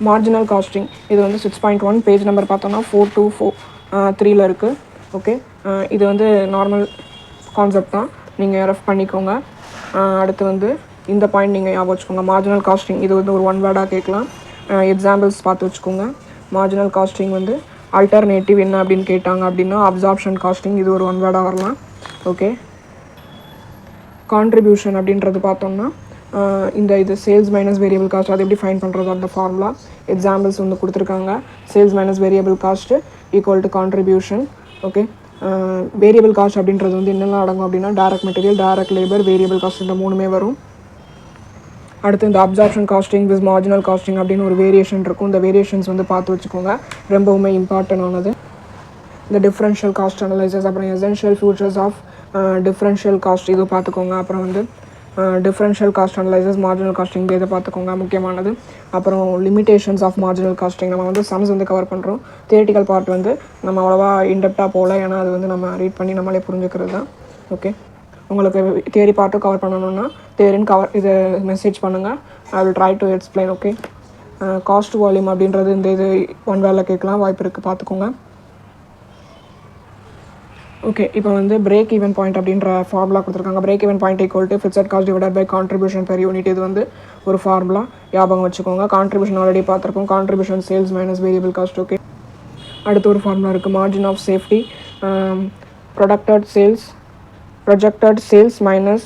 Marginal costing இது வந்து 6.1 page number பார்த்தோன்னா 424 இருக்குது. ஓகே, இது வந்து நார்மல் கான்செப்ட் தான், நீங்கள் ரெஃப் பண்ணிக்கோங்க. அடுத்து வந்து இந்த பாயிண்ட் நீங்கள் ஞாபகம் வச்சுக்கோங்க. மார்ஜினல் காஸ்டிங் இது வந்து ஒரு ஒன் வேர்டாக கேட்கலாம். எக்ஸாம்பிள்ஸ் பார்த்து வச்சுக்கோங்க. மார்ஜினல் காஸ்டிங் வந்து அல்டர்னேட்டிவ் என்ன அப்படின்னு கேட்டாங்க அப்படின்னா அப்சார்ப்ஷன் காஸ்டிங், இது ஒரு ஒன் வேர்டாக வரலாம். ஓகே, கான்ட்ரிபியூஷன் அப்படின்றது பார்த்தோம்னா இது சேல்ஸ் மைனஸ் வேரியபிள் காஸ்ட், அது எப்படி ஃபைன் பண்ணுறது அந்த ஃபார்முலா எக்ஸாம்பிள்ஸ் வந்து கொடுத்துருக்காங்க. Sales minus variable cost equal to contribution. Okay, variable cost அப்படின்றது வந்து என்னெல்லாம் அடங்கும் அப்படின்னா direct material, direct labour, variable cost, இந்த மூணுமே வரும். அடுத்து இந்த absorption costing with marginal costing அப்படின்னு ஒரு வேரியேஷன் இருக்கும். இந்த வேரியேஷன்ஸ் வந்து பார்த்து வச்சுக்கோங்க, ரொம்பவுமே இம்பார்ட்டன்ட் ஆனது. இந்த டிஃப்ரென்ஷியல் காஸ்ட் அனலைசஸ், அப்புறம் essential features of differential cost இது பார்த்துக்கோங்க. அப்புறம் வந்து differential cost analysis, marginal costing இதை பார்த்துக்கோங்க, முக்கியமானது. அப்புறம் லிமிடேஷன்ஸ் ஆஃப் மார்ஜினல் காஸ்டிங் நம்ம வந்து சம்ஸ் வந்து கவர் பண்ணுறோம். தியரிட்டிக்கல் பார்ட் வந்து நம்ம அவ்வளோவா இன்டெப்டாக போகல, ஏன்னா அது வந்து நம்ம ரீட் பண்ணி நம்மளே புரிஞ்சுக்கிறது தான். ஓகே, உங்களுக்கு தியரி பார்ட்டும் கவர் பண்ணணுன்னா தியரின்னு இது மெசேஜ் பண்ணுங்கள், I will try to explain. Okay, cost volume அப்படின்றது இந்த இது ஒன் வேலை கேட்கலாம், வாய்ப்பு இருக்குது, பார்த்துக்கோங்க. ஓகே, இப்போ வந்து பிரேக் ஈவன் பாயிண்ட் அப்படின்ற ஃபார்முலா கொடுத்துருக்காங்க. Break even point equal to fixed cost divided by contribution per unit. இது வந்து ஒரு ஃபார்முலா, ஞாபகம் வச்சுக்கோங்க. கான்ட்ரிபியூஷன் ஆல்ரெடி பார்த்துருக்கோம், contribution sales minus variable cost. Okay, அடுத்து ஒரு ஃபார்முலா இருக்குது, margin of safety projected sales minus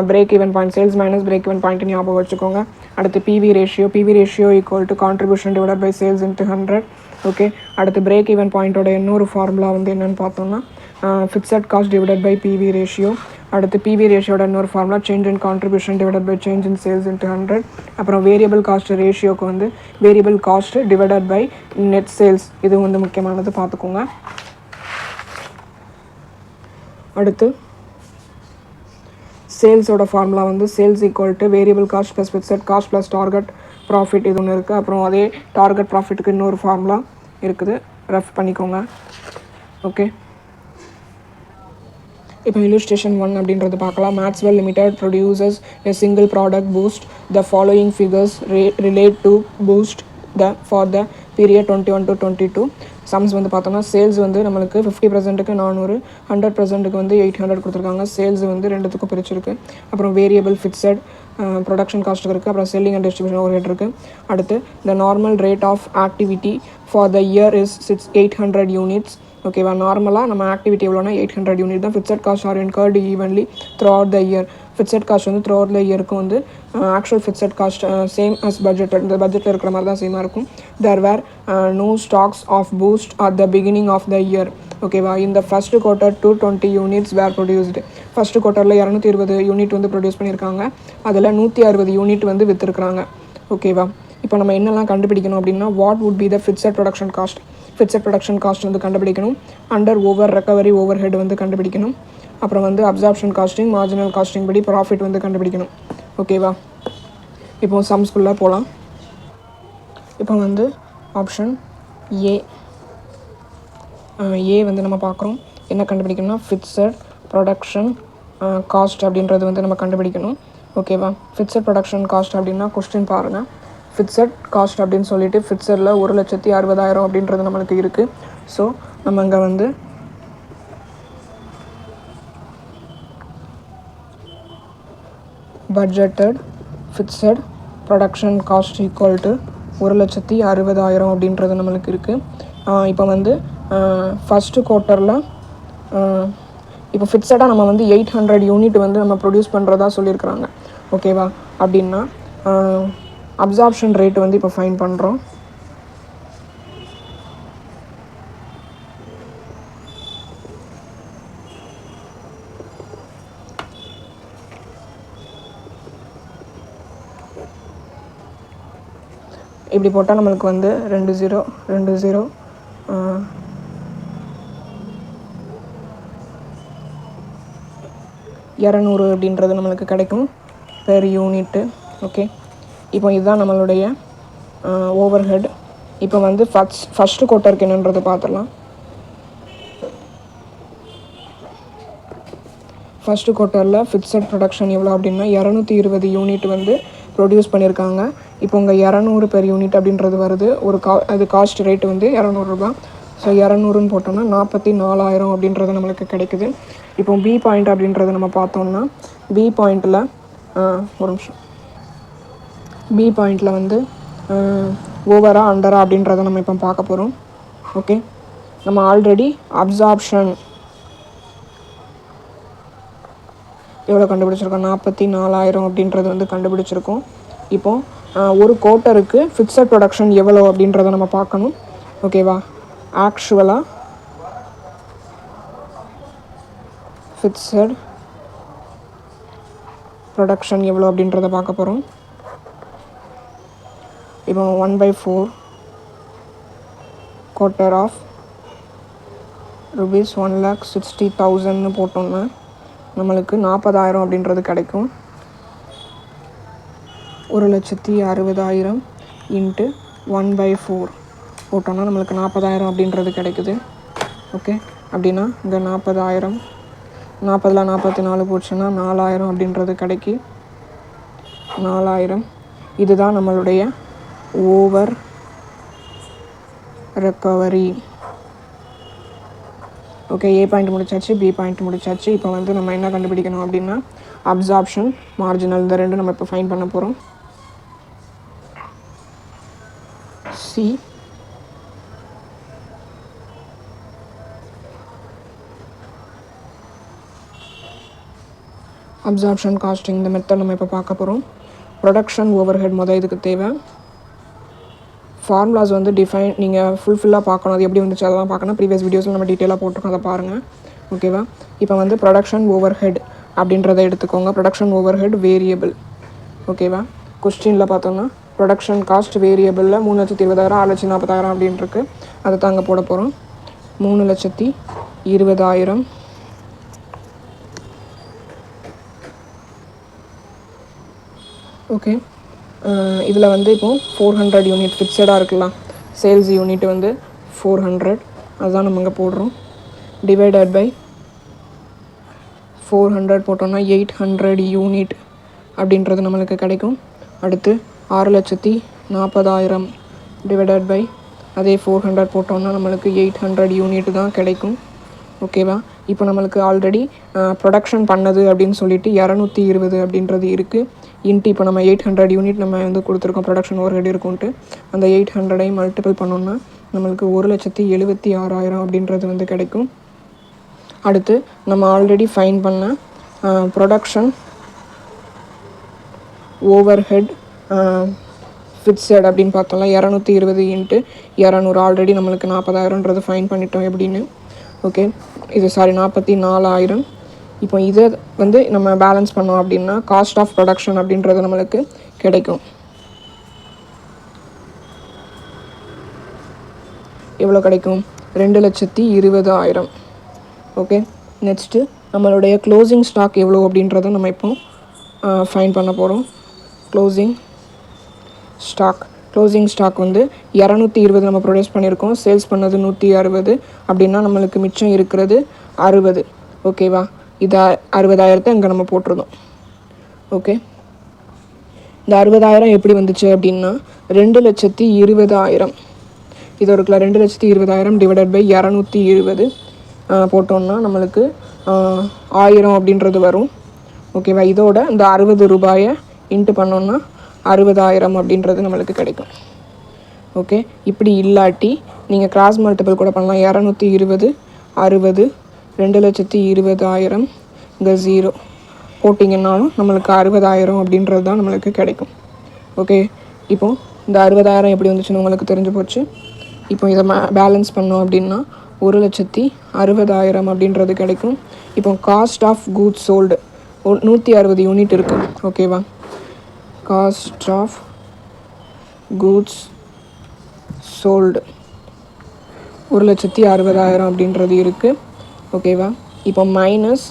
break even point, sales minus break even point ஞாபகம் வச்சுக்கோங்க. அடுத்து PV ratio equal to contribution divided by sales into 100. Okay, அடுத்து break even பாயிண்டோட இன்னொரு formula வந்து என்னென்னு பார்த்தோம்னா fixed cost divided by PV ratio. அடுத்து பிவி ரேஷியோட இன்னொரு formula change in contribution divided by change in sales into 100. அப்புறம் வேரியபிள் காஸ்ட் ரேஷியோக்கு வந்து variable cost divided by net sales, இது வந்து முக்கியமானது, பார்த்துக்கோங்க. அடுத்து சேல்ஸோட ஃபார்முலா வந்து sales equal to variable cost plus fixed cost plus target profit, இது ஒன்று இருக்குது. அப்புறம் அதே டார்கெட் ப்ராஃபிட்டுக்கு இன்னொரு ஃபார்முலா இருக்குது, ரெஃப் பண்ணிக்கோங்க. ஓகே, இப்போ இல்லுஸ்ட்ரேஷன் 1 அப்படின்றது பார்க்கலாம். Maxwell limited produces a single product boost, the following figures relate to boost for the period 21 to 22. Sums வந்து பார்த்தோம்னா சேல்ஸ் வந்து நம்மளுக்கு 50%க்கு 400, 100%க்கு வந்து 800 கொடுத்துருக்காங்க. சேல்ஸ் வந்து ரெண்டுத்துக்கும் பிரிச்சிருக்கு. அப்புறம் வேரியபிள் ஃபிக்ஸட் ப்ரொடக்ஷன் காஸ்ட் இருக்குது. அப்புறம் selling and distribution overhead இருக்குது. அடுத்து the normal rate of activity for the year is 800 units. ஓகேவா, நார்மலாக நம்ம ஆக்டிவிட்டி எவ்வளோனா 800 யூனிட் தான். Fixed cost are incurred evenly throughout the year. Fixed cost வந்து த்ரூ அவுட் த இயருக்கு வந்து actual fixed cost same as budget, இந்த பட்ஜெட்டில் இருக்கிற மாதிரி தான் சேமாக இருக்கும். There were no stocks of boost at the beginning of the year. ஓகேவா, இந்த ஃபஸ்ட்டு குவார்ட்டர் 220 யூனிட்ஸ் வேர் ப்ரொடியூஸ்டு. ஃபஸ்ட்டு குவார்ட்டரில் 220 யூனிட் வந்து ப்ரொடியூஸ் பண்ணியிருக்காங்க, அதில் 160 யூனிட் வந்து விற்றுருக்குறாங்க. ஓகேவா, இப்போ நம்ம என்னெல்லாம் கண்டுபிடிக்கணும் அப்படின்னா what would be the fixed production cost. Fixed production cost வந்து கண்டுபிடிக்கணும். Under over recovery over head வந்து கண்டுபிடிக்கணும். அப்புறம் வந்து அப்சார்ப்ஷன் காஸ்டிங், மார்ஜினல் காஸ்டிங் படி ப்ராஃபிட் வந்து கண்டுபிடிக்கணும். ஓகேவா, இப்போ சம்ஸ்குள்ளே போகலாம். இப்போ வந்து ஆப்ஷன் ஏ வந்து நம்ம பார்க்குறோம். என்ன கண்டுபிடிக்கணும்னா ஃபிக்ஸட் ப்ரொடக்ஷன் காஸ்ட் அப்படின்றது வந்து நம்ம கண்டுபிடிக்கணும். ஓகேவா, ஃபிக்ஸட் ப்ரொடக்ஷன் காஸ்ட் அப்படின்னா கொஸ்டின் பாருங்கள். ஃபிக்ஸட் காஸ்ட் அப்படின்னு சொல்லிட்டு ஃபிக்ஸடில் 1,60,60,000 அப்படின்றது நம்மளுக்கு இருக்குது. ஸோ நம்ம இங்கே வந்து budgeted fixed production cost equal to 1,60,60,000 அப்படின்றது நம்மளுக்கு இருக்குது. இப்போ வந்து ஃபஸ்ட்டு குவார்ட்டரில் இப்போ ஃபிக்ஸடாக நம்ம வந்து 800 யூனிட் வந்து நம்ம ப்ரொடியூஸ் பண்ணுறதா சொல்லியிருக்கிறாங்க. ஓகேவா, அப்படின்னா அப்சார்ப்ஷன் ரேட் வந்து இப்போ ஃபைன் பண்ணுறோம். இப்படி போட்டால் நம்மளுக்கு வந்து 20 200 அப்படின்றது நம்மளுக்கு கிடைக்கும் பெர் யூனிட்டு. ஓகே, இப்போ இதுதான் நம்மளுடைய ஓவர் ஹெட். இப்போ வந்து ஃபஸ்ட்டு குவார்ட்டருக்கு என்னன்றது பார்த்துடலாம். ஃபஸ்ட்டு குவார்ட்டரில் ஃபிக்ஸட் ப்ரொடக்ஷன் எவ்வளோ அப்படின்னா 220 யூனிட் வந்து ப்ரொடியூஸ் பண்ணியிருக்காங்க. இப்போ இங்கே 200 பெர் யூனிட் அப்படின்றது வருது. அது காஸ்ட் ரேட்டு வந்து 200 ரூபா. ஸோ 200ன்னு போட்டோம்னா 44,000 அப்படின்றது நம்மளுக்கு கிடைக்குது. இப்போ பி பாயிண்ட் அப்படின்றத நம்ம பார்த்தோம்னா பி பாயிண்ட்டில் ஒரு நிமிஷம் பி பாயிண்ட்டில் வந்து ஓவரா அண்டரா அப்படின்றத நம்ம இப்போ பார்க்க போகிறோம். ஓகே, நம்ம ஆல்ரெடி அப்சார்ப்ஷன் எவ்வளோ கண்டுபிடிச்சிருக்கோம், 44,000 அப்படின்றது வந்து கண்டுபிடிச்சிருக்கோம். இப்போது ஒரு குவார்ட்டருக்கு ஃபிக்ஸட் ப்ரொடக்ஷன் எவ்வளோ அப்படின்றத நம்ம பார்க்கணும். ஓகேவா, ஆக்சுவலாக ஃபிக்ஸட் ப்ரொடக்ஷன் எவ்வளோ அப்படின்றத பார்க்க போகிறோம். இப்போ 1/4 குவார்ட்டர் ஆஃப் rupees 1,60,000 போட்டோம்னா நம்மளுக்கு 40,000 அப்படின்றது கிடைக்கும். 1,60,60,000 இன்ட்டு 1/4 போட்டோம்னா நம்மளுக்கு 40,000 அப்படின்றது கிடைக்குது. ஓகே, அப்படின்னா இங்கே 40,000 40ல் 44 போச்சுன்னா 4,000 அப்படின்றது கிடைக்கி. 4,000 இதுதான் நம்மளுடைய ஓவர் ரெக்கவரி. ஓகே, ஏ பாயிண்ட் முடிச்சாச்சு, பி பாயிண்ட் முடிச்சாச்சு. இப்போ வந்து நம்ம என்ன கண்டுபிடிக்கணும் அப்படின்னா அப்சார்ப்ஷன், மார்ஜினல், இந்த ரெண்டு நம்ம இப்போ ஃபைன் பண்ண போகிறோம். சி அப்சார்ப்ஷன் காஸ்டிங், இந்த மெத்தட் நம்ம இப்போ பார்க்க போகிறோம். ப்ரொடக்ஷன் ஓவர் ஹெட் இதுக்கு தேவை. ஃபார்முலாஸ் வந்து டிஃபைன் நீங்கள் ஃபுல்ஃபில்லாக பார்க்கணும். அது எப்படி வந்துச்சு அதெல்லாம் பார்க்கணும். ப்ரீவியஸ் வீடியோஸில் நம்ம டீட்டெயிலாக போட்டிருக்கோம், அதை பாருங்கள். ஓகேவா, இப்போ வந்து ப்ரொடக்ஷன் ஓவர் ஹெட் அப்படின்றத எடுத்துக்கோங்க. Production over head variable. ஓகேவா, கொஸ்டினில் பார்த்தோம்னா ப்ரொடக்ஷன் காஸ்ட் வேரியபிளில் 3,20,000 6,40,000 அப்படின்ட்டுருக்கு. அதை தாங்க போட போகிறோம். 3,20,000 ஓகே. இதில் வந்து இப்போது 400 யூனிட் ஃபிக்ஸடாக இருக்கலாம். சேல்ஸ் யூனிட் வந்து 400, அதுதான் நம்ம இங்கே போடுறோம். டிவைடட் பை 400 போட்டோம்னா 800 யூனிட் அப்படின்றது நம்மளுக்கு கிடைக்கும். அடுத்து 6,40,000 டிவைடட் பை அதே 400 போட்டோம்னா நம்மளுக்கு 800 யூனிட் தான் கிடைக்கும். ஓகேவா, இப்போ நம்மளுக்கு ஆல்ரெடி ப்ரொடக்ஷன் பண்ணது அப்படின்னு சொல்லிட்டு 220 அப்படின்றது இருக்குது. இன்ட்டு இப்போ நம்ம 800 யூனிட் நம்ம வந்து கொடுத்துருக்கோம், ப்ரொடக்ஷன் ஓவர் ஹெட் இருக்குன்ட்டு. அந்த 800ஐயும் மல்டிபிள் பண்ணோம்னா நம்மளுக்கு 1,76,000 அப்படின்றது வந்து கிடைக்கும். அடுத்து நம்ம ஆல்ரெடி ஃபைன் பண்ண ப்ரொடக்ஷன் ஓவர் ஹெட் ஃபிக்ஸட் அப்படின்னு பார்த்தோம்னா 220 இன்ட்டு 200 ஆல்ரெடி நம்மளுக்கு 40,000ன்றது ஃபைன் பண்ணிட்டோம் எப்படின்னு. ஓகே, இது 44,000. இப்போ இதை வந்து நம்ம பேலன்ஸ் பண்ணோம் அப்படின்னா காஸ்ட் ஆஃப் ப்ரொடக்ஷன் அப்படின்றது நம்மளுக்கு கிடைக்கும். எவ்வளோ கிடைக்கும், 2,20,000. ஓகே, நெக்ஸ்ட்டு நம்மளுடைய க்ளோசிங் ஸ்டாக் எவ்வளோ அப்படின்றத நம்ம இப்போ ஃபைன் பண்ண போகிறோம். க்ளோசிங் ஸ்டாக் வந்து 220 நம்ம ப்ரொடியூஸ் பண்ணியிருக்கோம். சேல்ஸ் பண்ணது 160 அப்படின்னா நம்மளுக்கு மிச்சம் இருக்கிறது 60. ஓகேவா, இதை 60,000 இங்கே நம்ம போட்டிருந்தோம். ஓகே, இந்த 60,000 எப்படி வந்துச்சு அப்படின்னா 2,20,000 இது இருக்குல்ல, 2,20,000 டிவைடட் பை 220 போட்டோம்னா நம்மளுக்கு 1000 அப்படின்றது வரும். ஓகேவா, இதோட இந்த 60 ரூபாயை இன்ட்டு பண்ணோன்னா 60,000 அப்படின்றது நம்மளுக்கு கிடைக்கும். ஓகே, இப்படி இல்லாட்டி நீங்கள் கிராஸ் மல்டிபிள் கூட பண்ணலாம். 220 60 2,20,000 இங்கே 0 போட்டிங்கன்னாலும் நம்மளுக்கு 60,000 அப்படின்றது தான் நம்மளுக்கு கிடைக்கும். ஓகே, இப்போது இந்த 60,000 எப்படி வந்துச்சுன்னு உங்களுக்கு தெரிஞ்சு போச்சு. இப்போ இதை பேலன்ஸ் பண்ணோம் அப்படின்னா 1,60,000 அப்படின்றது கிடைக்கும். இப்போ cost of goods sold 160 unit இருக்குது. ஓகேவா, காஸ்ட் ஆஃப் கூட்ஸ் சோல்டு 1,60,000 அப்படின்றது இருக்குது. ஓகேவா, இப்போ மைனஸ்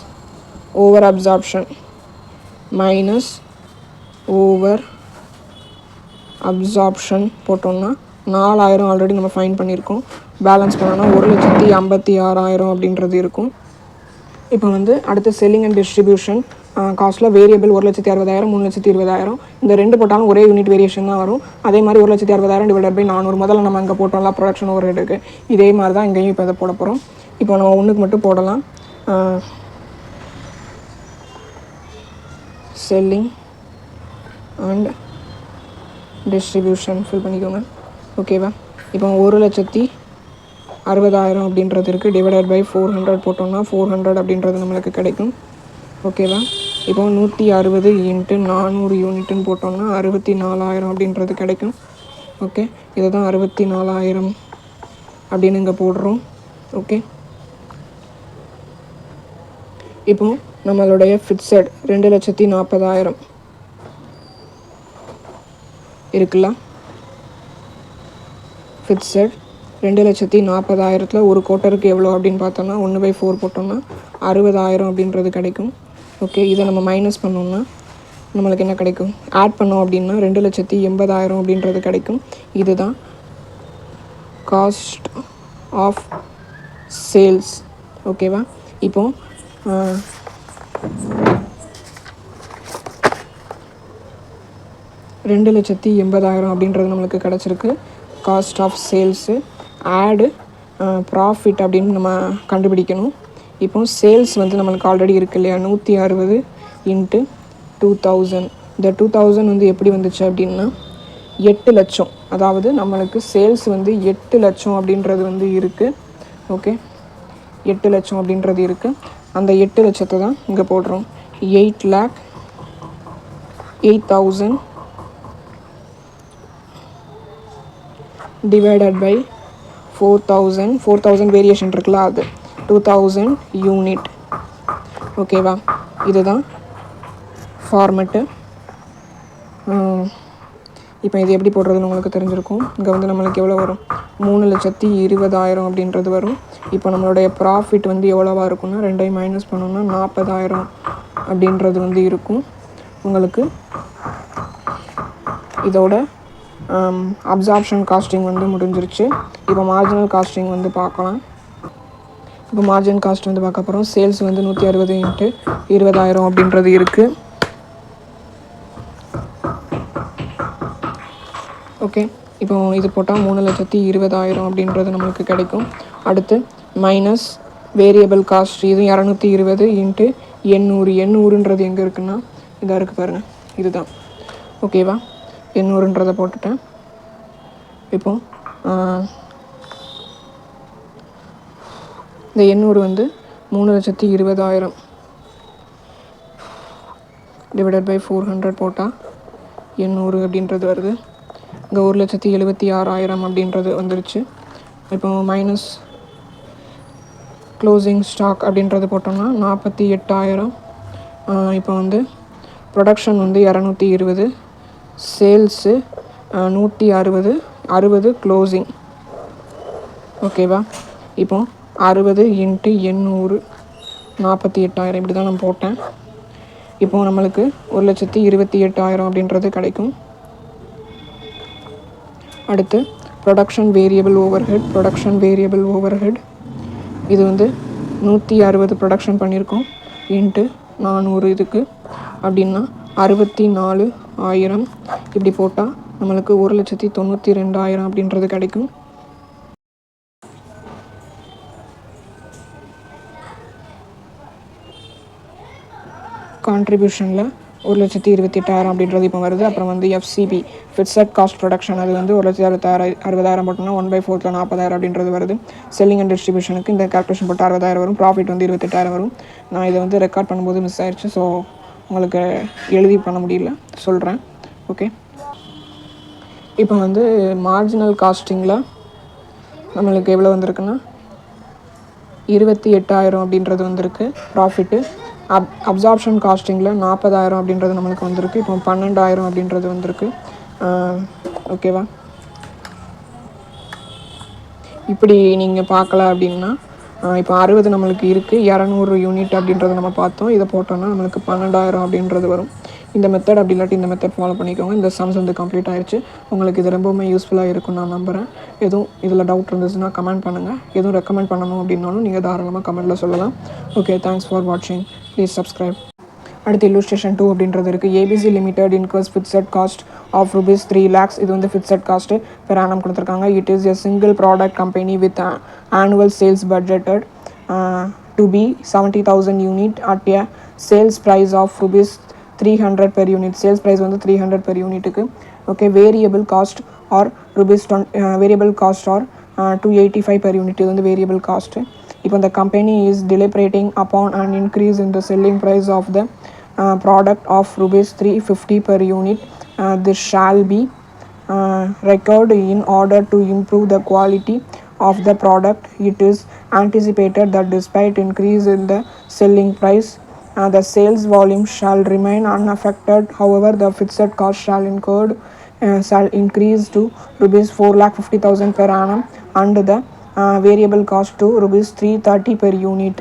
ஓவர் அப்சார்ப்ஷன் போட்டோம்னா 4,000 ஆல்ரெடி நம்ம ஃபைன் பண்ணியிருக்கோம். பேலன்ஸ் பண்ணோன்னா 1,56,000 அப்படின்றது இருக்கும். இப்போ வந்து அடுத்து செல்லிங் அண்ட் டிஸ்ட்ரிபியூஷன் காஸ்ட்டில் வேரியபிள் 1,60,000 3,20,000 இந்த ரெண்டு போட்டாலும் ஒரே யூனிட் வேரியேஷன் தான் வரும். அதே மாதிரி 1,60,000 டிவைடட் பை 400 முதல்ல நம்ம அங்கே போட்டோம்ல ப்ரொடக்ஷன் ஓவர் ஹெட்டுக்கு, இதே மாதிரி தான் இங்கேயும் இப்போ இதை போட போகிறோம். இப்போ நம்ம ஒன்றுக்கு மட்டும் போடலாம். செல்லிங் அண்ட் டிஸ்ட்ரிபியூஷன் ஃபில் பண்ணிக்கோங்க. ஓகேவா? இப்போ 1,60,000 அப்படின்றது இருக்குது. டிவைடட் பை 400 போட்டோம்னா 400 அப்படின்றது நம்மளுக்கு கிடைக்கும். ஓகேவா? இப்போ 160 இன்ட்டு 400 யூனிட்டுன்னு போட்டோம்னா 64,000 அப்படின்றது கிடைக்கும். ஓகே, இதை தான் 64,000 அப்படின்னு இங்கே போடுறோம். ஓகே, இப்போ நம்மளுடைய ஃபிக்ஸட் 2,40,000 இருக்குல்ல. ஃபிக்ஸட் 2,40,000 ஒரு குவார்ட்டருக்கு எவ்வளோ அப்படின்னு பார்த்தோம்னா 1/4 போட்டோம்னா 60,000 அப்படின்றது கிடைக்கும். ஓகே, இதை நம்ம மைனஸ் பண்ணோம்னா நம்மளுக்கு என்ன கிடைக்கும்? ஆட் பண்ணோம் அப்படின்னா 2,80,000 அப்படின்றது கிடைக்கும். இதுதான் காஸ்ட் ஆஃப் சேல்ஸ். ஓகேவா? இப்போ 2,80,000 அப்படின்றது நம்மளுக்கு கிடச்சிருக்கு காஸ்ட் ஆஃப் சேல்ஸு. ஆடு ப்ராஃபிட் அப்படின்னு நம்ம கண்டுபிடிக்கணும். இப்போ சேல்ஸ் வந்து நம்மளுக்கு ஆல்ரெடி இருக்குது இல்லையா, 160 இன்ட்டு 2000. இந்த 2000 வந்து எப்படி வந்துச்சு அப்படின்னா 8 லட்சம். அதாவது நம்மளுக்கு சேல்ஸ் வந்து 8 லட்சம் அப்படின்றது வந்து இருக்குது. ஓகே, 8 லட்சம் அப்படின்றது இருக்குது. அந்த 8 லட்சத்தை தான் இங்கே போடுறோம். 8,08,000 டிவைடட் பை 4,000 வேரியேஷன் இருக்குல்ல, அது 2,000 யூனிட். ஓகேவா? இதுதான் ஃபார்மெட்டு. இப்போ இது எப்படி போடுறதுன்னு உங்களுக்கு தெரிஞ்சிருக்கும். இங்கே வந்து நம்மளுக்கு எவ்வளோ வரும்? 3,20,000 அப்படின்றது வரும். இப்போ நம்மளுடைய ப்ராஃபிட் வந்து எவ்வளோவா இருக்கும்னா 2ஐயும் மைனஸ் பண்ணோம்னா 40,000 அப்படின்றது வந்து இருக்கும். உங்களுக்கு இதோட அப்சார்ப்ஷன் காஸ்டிங் வந்து முடிஞ்சிருச்சு. இப்போ மார்ஜினல் காஸ்டிங் வந்து பார்க்கலாம். இப்போ மார்ஜின் காஸ்ட் வந்து பார்க்க போகிறோம். சேல்ஸ் வந்து 160 இன்ட்டு 20,000 அப்படின்றது இருக்குது. ஓகே, இப்போ இது போட்டால் 3,20,000 அப்படின்றது நம்மளுக்கு கிடைக்கும். அடுத்து மைனஸ் வேரியபிள் காஸ்ட், இது 220 இன்ட்டு 800. 800ன்றது எங்கே இருக்குன்னா இதாக இருக்குது பாருங்கள், இதுதான். ஓகேவா? 800ன்றதை போட்டுட்டேன். இப்போ இந்த 800 வந்து 3,20,000 டிவைடட் பை 400 போட்டால் 800 அப்படின்றது வருது. இங்கே 1,76,000 அப்படின்றது வந்துருச்சு. இப்போ மைனஸ் க்ளோசிங் ஸ்டாக் அப்படின்றது போட்டோம்னா 48,000. இப்போ வந்து ப்ரொடக்ஷன் வந்து 220, சேல்ஸு 160 க்ளோசிங். ஓகேவா? இப்போ 60 இன்ட்டு 800 48,000 இப்படி தான் நான் போட்டேன். இப்போது நம்மளுக்கு 1,28,000 அப்படின்றது கிடைக்கும். அடுத்து ப்ரொடக்ஷன் வேரியபிள் ஓவர்ஹெட். இது வந்து 160 ப்ரொடக்ஷன் பண்ணியிருக்கோம் இன்ட்டு 400 இதுக்கு அப்படின்னா 64,000 இப்படி போட்டால் நம்மளுக்கு 1,92,000 அப்படின்றது கிடைக்கும். கான்ட்ரிபியூஷனில் 1,28,000 அப்படின்றது இப்போ வருது. அப்புறம் வந்து எஃப்சிபி ஃபிக்ஸட் காஸ்ட் ப்ரொடக்ஷன், அது வந்து 1,60,000 போட்டோம்னா 1/4 40,000 அப்படின்றது வருது. செல்லிங் அண்ட் டிஸ்ட்ரிபியூஷனுக்கு இந்த கால்குலேஷன் போட்டு 60,000 வரும். ப்ராஃபிட் வந்து 28,000 வரும். நான் இதை வந்து ரெக்கார்ட் பண்ணும்போது மிஸ் ஆயிடுச்சு, ஸோ உங்களுக்கு எழுதி பண்ண முடியல, சொல்கிறேன். ஓகே, இப்போ வந்து மார்ஜினல் காஸ்டிங்கில் நம்மளுக்கு எவ்வளோ வந்திருக்குன்னா 28,000 அப்படின்றது வந்திருக்கு ப்ராஃபிட்டு. அப்சார்ப்ஷன் காஸ்டிங்கில் 40,000 அப்படின்றது நம்மளுக்கு வந்திருக்கு. இப்போ 12,000 அப்படின்றது வந்திருக்கு. ஓகேவா? இப்படி நீங்கள் பார்க்கல அப்படின்னா இப்போ 60 நம்மளுக்கு இருக்குது, 200 யூனிட் அப்படின்றத நம்ம பார்த்தோம். இதை போட்டோன்னா நம்மளுக்கு 12,000 அப்படின்றது வரும். இந்த மெத்தட் அப்படி இல்லாட்டி இந்த மெத்தட் ஃபாலோ பண்ணிக்கோங்க. இந்த சம்ஸ் வந்து கம்ப்ளீட் ஆயிடுச்சு. உங்களுக்கு இது ரொம்பவுமே யூஸ்ஃபுல்லாக இருக்கும் நான் நம்புகிறேன். எதுவும் இதில் டவுட் இருந்துச்சுன்னா கமெண்ட் பண்ணுங்கள். எதுவும் ரெக்கமெண்ட் பண்ணணும் அப்படின்னாலும் நீங்கள் தாராளமாக கமெண்ட்டில் சொல்லலாம். ஓகே, தேங்க்ஸ் ஃபார் வாட்சிங். Please subscribe. அடுத்து illustration 2 அப்படின்றது இருக்குது. ABC limited incurs fixed cost of rupees 3 lakhs. இது வந்து ஃபிக்ஸட் காஸ்ட்டு பெர் ஆனம் கொடுத்துருக்காங்க. It is a single product company with annual sales budgeted to be 70,000 unit at a sales price of rupees 300 per unit. Sales price வந்து 300 per unit க்கு. Okay, variable cost or rupees variable cost or 285 per unit. இது வந்து variable cost. இப்போ the company is deliberating upon an increase in the selling price of the product of rupees 350 per unit. This shall be recorded in order to improve the quality of the product. It is anticipated that despite increase in the selling price, the sales volume shall remain unaffected. However, the fixed cost shall increase to rupees 4,50,000 per annum and the variable cost to rupees 330 per unit.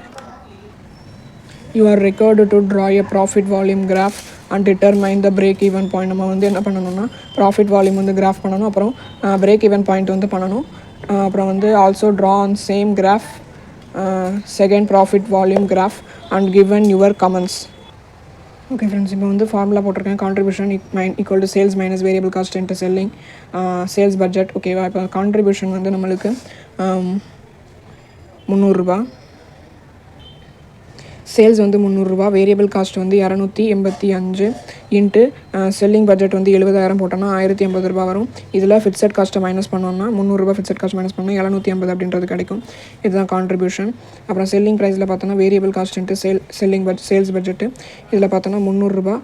You are required to draw a profit volume graph and determine the break even point. நம்ம வந்து என்ன பண்ணணும்னா profit volume வந்து graph பண்ணணும், அப்புறம் break even point வந்து பண்ணணும், அப்புறம் வந்து also draw on same graph second profit volume graph and given your comments. Okay friends, இப்போ வந்து ஃபார்முலா போட்டிருக்கேன். Contribution equal to sales minus variable cost into selling sales budget. ஓகேவா? இப்போ கான்ட்ரிபியூஷன் வந்து நம்மளுக்கு 300 ரூபா, சேல்ஸ் வந்து 300 ரூபா, வேரியபிள் காஸ்ட் வந்து 285 இன்ட்டு செல்லிங் பட்ஜெட் வந்து 70,000 போட்டோன்னா 1080 ரூபா வரும். இதில் ஃபிக்ஸட் காஸ்ட்டை மைனஸ் பண்ணோம்னா 300 ரூபா ஃபிக்ஸட் காஸ்ட் மைனஸ் பண்ணால் 750 அப்படின்றது கிடைக்கும். இதுதான் கான்ட்ரிபியூஷன். அப்புறம் செல்லிங் ப்ரைஸில் பார்த்தோன்னா variable cost into sales budget. இதில் பார்த்தோன்னா 300 ரூபா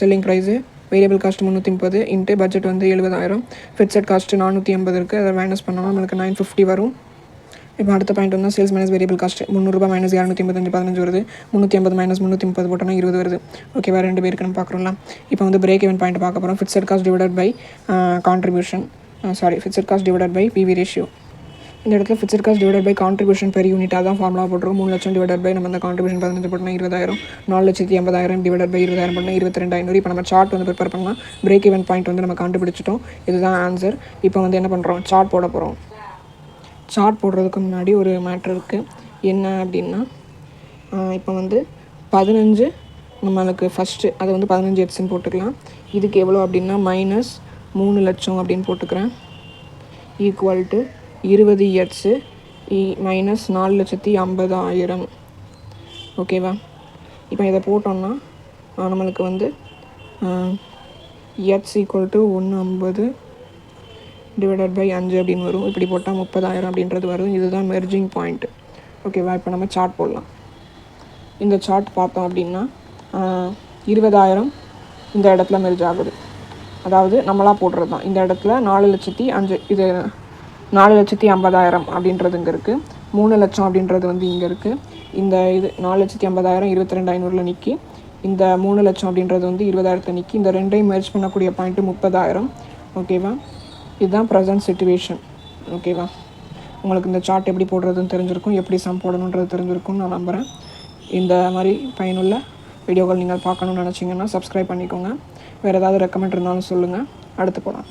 selling price, variable cost 330 into budget வந்து 70,000, ஃபிக்ஸட் காஸ்ட்டு 480 இருக்குது. அதை மைனஸ் பண்ணோம்னா நம்மளுக்கு 950 வரும். இப்போ அடுத்த பாயிண்ட் வந்து சேல்ஸ் மைனஸ் வேரியபிள் காஸ்ட் 300 ரூபா மைனஸ் 285 15 வருது, 380 மைனஸ் 330 போட்டோன்னா 20 வருது. ஓகேவா? 2 பேருக்கு நம்ம பார்க்குறோம்ல. இப்போ வந்து பிரேக் ஈவன் பாயிண்ட் பார்க்க போகிறோம். Fixed cost divided by fixed cost divided by PV ratio. இந்த இடத்துல fixed cost divided by contribution per unit அதான் ஃபார்முலா போட்டுருக்கோம். 3 லட்சம் டிவைடட் பை நம்ம அந்த கான்ட்ரிபியூஷன் 15 போட்டோம்னா 20,000, 4,80,000 டிவைடட் பை 20,000 போட்டோம்னா 22,500. இப்போ நம்ம சார்ட் வந்து ப்ரிப்பேர் பண்ணலாம். பிரேக் ஈவன் பாயிண்ட் வந்து நம்ம கண்டுபிடிச்சிட்டோம். இதுதான் ஆன்சர். இப்போ வந்து என்ன பண்ணுறோம், சார்ட் போட போகிறோம். சார்ட் போடுறதுக்கு முன்னாடி ஒரு மேட்ரு இருக்குது. என்ன அப்படின்னா, இப்போ வந்து 15 நம்மளுக்கு ஃபஸ்ட்டு அதை வந்து 15 எட்ஸ்ன்னு போட்டுக்கலாம். இதுக்கு எவ்வளோ அப்படின்னா மைனஸ் 3 லட்சம் அப்படின்னு போட்டுக்கிறேன். Equal to 20 eights minus 4,50,000. ஓகேவா? இப்போ இதை போட்டோம்னா நம்மளுக்கு வந்து எட்ஸ் ஈக்குவல் டு 150 டிவைடட் பை 5 அப்படின்னு வரும். இப்படி போட்டால் 30,000 அப்படின்றது வரும். இதுதான் மெர்ஜிங் பாயிண்ட்டு. ஓகேவா? இப்போ நம்ம சார்ட் போடலாம். இந்த சார்ட் பார்த்தோம் அப்படின்னா 20,000 இந்த இடத்துல மெர்ஜ் ஆகுது. அதாவது நம்மளாக போடுறது தான். இந்த இடத்துல 4,05,000 இது 4,50,000 அப்படின்றது இங்கே இருக்குது. 3 லட்சம் அப்படின்றது வந்து இங்கே இருக்குது. இந்த இது 4,50,000 22,500 நிற்கி, இந்த 3 லட்சம் அப்படின்றது வந்து 20,000 நிற்கி. இந்த ரெண்டையும் மெர்ஜ் பண்ணக்கூடிய பாயிண்ட்டு 30,000. ஓகேவா? இதுதான் ப்ரெசன்ட் சிச்சுவேஷன். ஓகேவா? உங்களுக்கு இந்த சார்ட் எப்படி போடுறதுன்னு தெரிஞ்சிருக்கும், எப்படி சம் போடணுன்றது தெரிஞ்சிருக்கும்னு நான் நம்புகிறேன். இந்த மாதிரி பயனுள்ள வீடியோக்கள் நீங்கள் பார்க்கணுன்னு நினச்சிங்கன்னா சப்ஸ்கிரைப் பண்ணிக்கோங்க. வேறு ஏதாவது ரெக்கமெண்ட் இருந்தாலும் சொல்லுங்கள். அடுத்து போகலாம்.